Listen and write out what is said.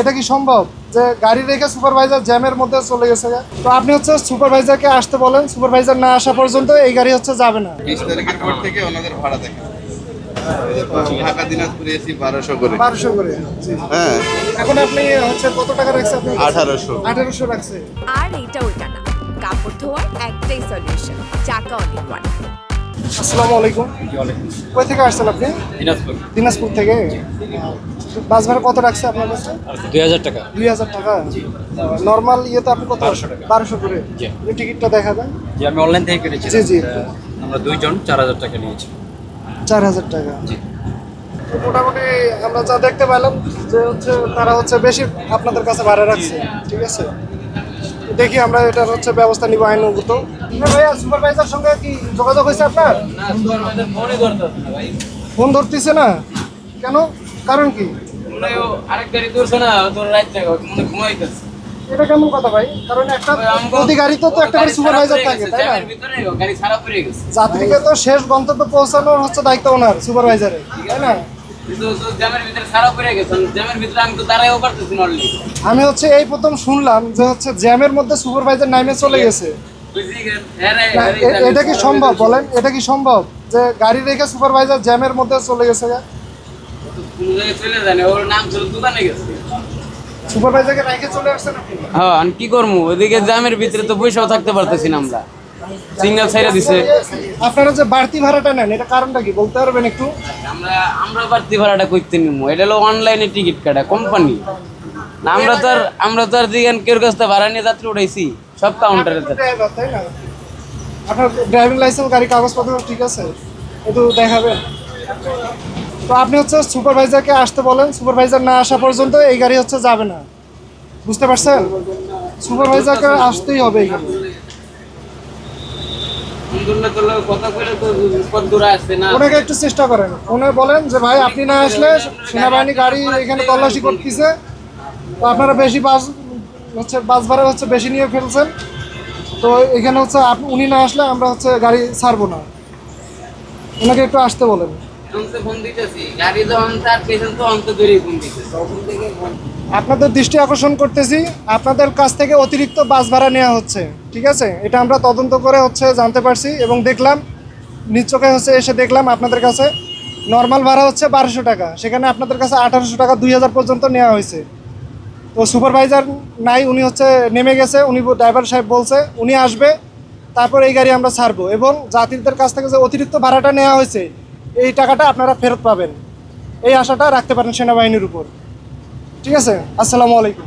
এটা কি সম্ভব যে গাড়ি রেখে সুপারভাইজার জ্যামের মধ্যে চলে গেছে? তো আপনি হচ্ছে সুপারভাইজারকে আসতে বলেন, সুপারভাইজার না আসা পর্যন্ত এই গাড়ি হচ্ছে যাবে না। 20 তারিখের পর থেকে ওনাদের ভাড়া দেখেন, ঢাকা দিনাজপুরে এসি 1200 করে। 1200 করে। হ্যাঁ, এখন আপনি হচ্ছে কত টাকা রাখছে? আপনি 1800। 1800 রাখছে। আর এটা ওইটা না, কাপড় ধোয়ার একটাই সলিউশন, চাকা অল ইন ওয়ান। আসসালামু আলাইকুম। কই থেকে আসছেন আপনি? দিনাজপুর। দিনাজপুর থেকে। বাস ভাড়া কত রাখছে আপনার কাছে? 2000 টাকা। 2000 টাকা। নরমাল ইয়েতে আপনি কত? 1200 টাকা। 1200 করে। জি। এই টিকিটটা দেখাবেন। যে আমি অনলাইন থেকে কেটেছি। জি, জি। আমরা দুইজন 4000 টাকা নিয়েছি। 4000 টাকা। জি। তো মোটামুটি আমরা যা দেখতে পেলাম যে হচ্ছে তারা হচ্ছে বেশি আপনাদের কাছে ভাড়া রাখছে, ঠিক আছে? তো দেখি আমরা এটার হচ্ছে ব্যবস্থা নিব আইনগত। ভাইয়া, সুপারভাইজার সঙ্গে কি যোগাযোগ হয়েছে আপনার? ফোন ধরতেছে না কেন? কারণ কি? এটা কেমন কথা ভাই? কারণ একটা প্রতি গাড়িতে তো একটা করে সুপারভাইজার থাকে, তাই না? যাত্রীকে তো শেষ গন্তব্যে পৌঁছানোর হচ্ছে দায়িত্ব ওনার, সুপারভাইজারের, তাই না? আমি হচ্ছে এই প্রথম শুনলাম যে হচ্ছে জ্যামের মধ্যে সুপারভাইজার নামে চলে গেছে। এটা কি সম্ভব বলেন? এটা কি সম্ভব যে গাড়ি রেখে সুপারভাইজার জ্যামের মধ্যে চলে গেছে? সুপারভাইজারকে রেখে চলে আসছেন আপনি? হ্যাঁ, আমি কি করবো? ওইদিকে জ্যামের ভিতরে তো বসেও থাকতে পারতেছি না, আমরা সিগন্যাল ছাইড়া দিছে। আপনারা যে বাড়তি ভাড়াটা নেন, এটা কারণটা কি বলতে পারবেন একটু? আমরা বাড়তি ভাড়াটা করতে নিবো, এটা হলো অনলাইনে টিকিট কাটা কোম্পানি। আমরা তো আর দিগান কেউ কাছ থেকে ভাড়া নিয়ে যাত্রী উঠাইছি, সব কাউন্টারে। ড্রাইভার, তাই না? আপনার ড্রাইভিং লাইসেন্স, গাড়ি কাগজপত্র ঠিক আছে? একটু দেখাবেন। তো আপনি হচ্ছে সুপারভাইজারকে আসতে বলেন, সুপারভাইজার না আসা পর্যন্ত এই গাড়ি হচ্ছে যাবে না। বুঝতে পারছেন? সুপারভাইজারকে আসতেই হবে এখানে। ওনাকে একটু চেষ্টা করেন, ওনাকে বলেন যে ভাই আপনি না আসলে সেনাবাহিনী গাড়ি এখানে তল্লাশি করতেছে, তো আপনারা বেশি বাস ভাড়া হচ্ছে বেশি নিয়ে ফেলছেন, তো এখানে হচ্ছে উনি না আসলে আমরা হচ্ছে গাড়ি ছাড়বো না। ওনাকে একটু আসতে বলেন। আপনাদের দৃষ্টি আকর্ষণ করতেছি, আপনাদের কাছ থেকে অতিরিক্ত বাস ভাড়া নেওয়া হচ্ছে, ঠিক আছে? এটা আমরা তদন্ত করে হচ্ছে জানতে পারছি এবং দেখলাম, নিজ চোখে হচ্ছে এসে দেখলাম আপনাদের কাছে নর্মাল ভাড়া হচ্ছে 1200 টাকা, সেখানে আপনাদের কাছে 1800 টাকা 2000 পর্যন্ত নেওয়া হয়েছে। তো সুপারভাইজার নাই, উনি হচ্ছে নেমে গেছে, উনি ড্রাইভার সাহেব বলছে উনি আসবে, তারপর এই গাড়ি আমরা ছাড়বো এবং যাত্রীদের কাছ থেকে যে অতিরিক্ত ভাড়াটা নেওয়া হয়েছে এই টাকাটা আপনারা ফেরত পাবেন, এই আশাটা রাখতে পারেন সেনাবাহিনীর উপর, ঠিক আছে? আসসালামু আলাইকুম।